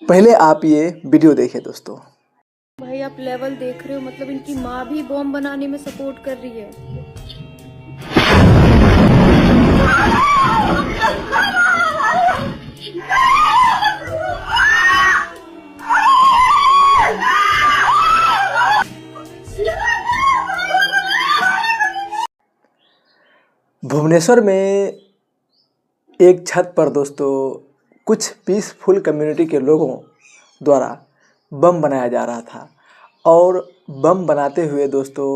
पहले आप ये वीडियो देखिए दोस्तों। भाई आप लेवल देख रहे हो, मतलब इनकी माँ भी बॉम्ब बनाने में सपोर्ट कर रही है। भुवनेश्वर में एक छत पर दोस्तों कुछ पीसफुल कम्युनिटी के लोगों द्वारा बम बनाया जा रहा था और बम बनाते हुए दोस्तों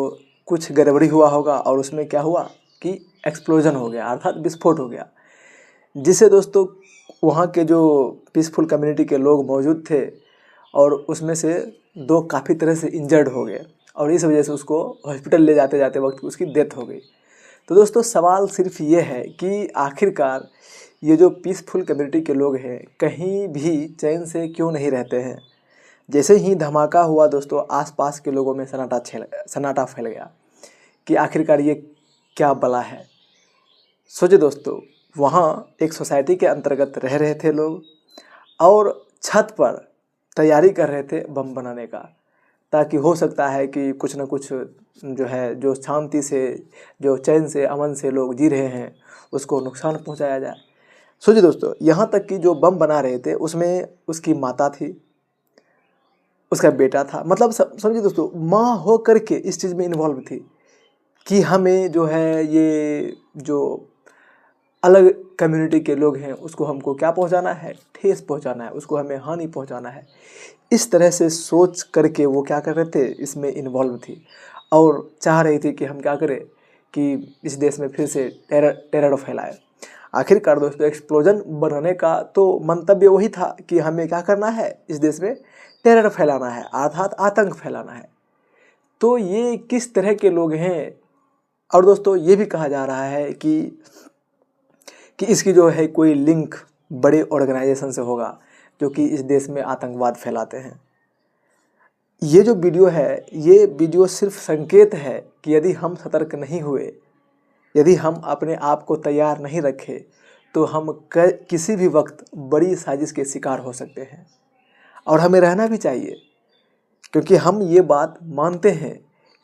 कुछ गड़बड़ी हुआ होगा और उसमें क्या हुआ कि एक्सप्लोजन हो गया, अर्थात विस्फोट हो गया, जिससे दोस्तों वहाँ के जो पीसफुल कम्युनिटी के लोग मौजूद थे और उसमें से दो काफ़ी तरह से इंजर्ड हो गए और इस वजह से उसको हॉस्पिटल ले जाते जाते वक्त उसकी डेथ हो गई। तो दोस्तों सवाल सिर्फ ये है कि आखिरकार ये जो पीसफुल कम्युनिटी के लोग हैं कहीं भी चैन से क्यों नहीं रहते हैं। जैसे ही धमाका हुआ दोस्तों आसपास के लोगों में सन्नाटा फैल गया कि आखिरकार ये क्या बला है। सोचिए दोस्तों, वहाँ एक सोसाइटी के अंतर्गत रह रहे थे लोग और छत पर तैयारी कर रहे थे बम बनाने का, ताकि हो सकता है कि कुछ ना कुछ जो है जो शांति से जो चैन से अमन से लोग जी रहे हैं उसको नुकसान पहुंचाया जाए। सोचिए दोस्तों, यहाँ तक कि जो बम बना रहे थे उसमें उसकी माता थी, उसका बेटा था, मतलब समझिए दोस्तों माँ हो करके इस चीज़ में इन्वॉल्व थी कि हमें जो है ये जो अलग कम्युनिटी के लोग हैं उसको हमको क्या पहुंचाना है, ठेस पहुंचाना है, उसको हमें हानि पहुंचाना है। इस तरह से सोच करके वो क्या कर रहे थे, इसमें इन्वॉल्व थी और चाह रही थी कि हम क्या करें कि इस देश में फिर से टेरर फैलाए। आखिरकार दोस्तों एक्सप्लोजन बनाने का तो मंतव्य वही था कि हमें क्या करना है, इस देश में टेरर फैलाना है, अर्थात आतंक फैलाना है। तो ये किस तरह के लोग हैं। और दोस्तों ये भी कहा जा रहा है कि इसकी जो है कोई लिंक बड़े ऑर्गेनाइजेशन से होगा जो कि इस देश में आतंकवाद फैलाते हैं। ये जो वीडियो है ये वीडियो सिर्फ संकेत है कि यदि हम सतर्क नहीं हुए, यदि हम अपने आप को तैयार नहीं रखे तो हम किसी भी वक्त बड़ी साजिश के शिकार हो सकते हैं। और हमें रहना भी चाहिए, क्योंकि हम ये बात मानते हैं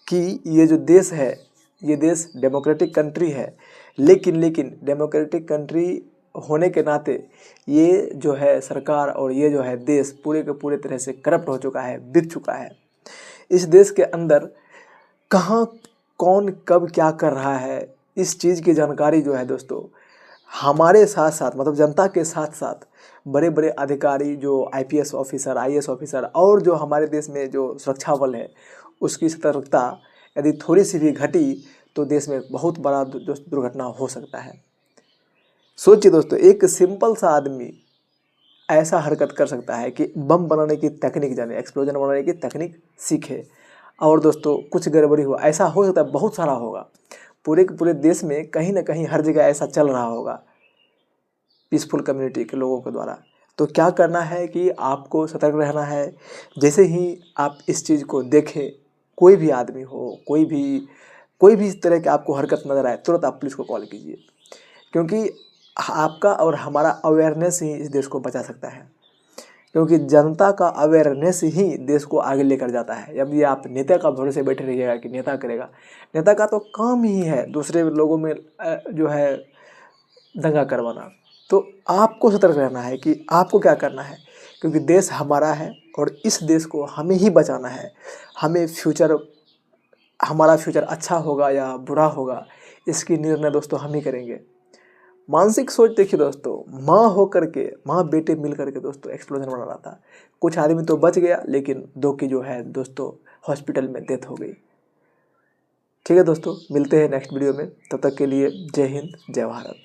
कि ये जो देश है ये देश डेमोक्रेटिक कंट्री है, लेकिन डेमोक्रेटिक कंट्री होने के नाते ये जो है सरकार और ये जो है देश पूरे के पूरे तरह से करप्ट हो चुका है, बिक चुका है। इस देश के अंदर कहाँ कौन कब क्या कर रहा है इस चीज़ की जानकारी जो है दोस्तों हमारे साथ साथ मतलब जनता के साथ साथ बड़े बड़े अधिकारी जो आईपीएस ऑफिसर, आईएएस ऑफिसर और जो हमारे देश में जो सुरक्षा बल है उसकी सतर्कता यदि थोड़ी सी भी घटी तो देश में बहुत बड़ा दुर्घटना हो सकता है। सोचिए दोस्तों, एक सिंपल सा आदमी ऐसा हरकत कर सकता है कि बम बनाने की तकनीक जाने, एक्सप्लोजन बनाने की तकनीक सीखे और दोस्तों कुछ गड़बड़ी हुआ, ऐसा हो सकता है, बहुत सारा होगा पूरे के पूरे देश में, कहीं ना कहीं हर जगह ऐसा चल रहा होगा पीसफुल कम्युनिटी के लोगों के द्वारा। तो क्या करना है कि आपको सतर्क रहना है। जैसे ही आप इस चीज़ को देखें, कोई भी आदमी हो, कोई भी इस तरह की आपको हरकत नज़र आए, तुरंत आप पुलिस को कॉल कीजिए, क्योंकि आपका और हमारा अवेयरनेस ही इस देश को बचा सकता है। क्योंकि जनता का अवेयरनेस ही देश को आगे लेकर जाता है। जब ये आप नेता का भरोसे बैठे रहिएगा कि नेता करेगा, नेता का तो काम ही है दूसरे लोगों में जो है दंगा करवाना। तो आपको सतर्क रहना है कि आपको क्या करना है, क्योंकि देश हमारा है और इस देश को हमें ही बचाना है। हमें हमारा फ्यूचर अच्छा होगा या बुरा होगा इसकी निर्णय दोस्तों हम ही करेंगे। मानसिक सोच देखिए दोस्तों, माँ हो करके, माँ बेटे मिल करके दोस्तों एक्सप्लोजन बना रहा था। कुछ आदमी तो बच गया, लेकिन दो की जो है दोस्तों हॉस्पिटल में डेथ हो गई। ठीक है दोस्तों, मिलते हैं नेक्स्ट वीडियो में, तब तक के लिए जय हिंद, जय भारत।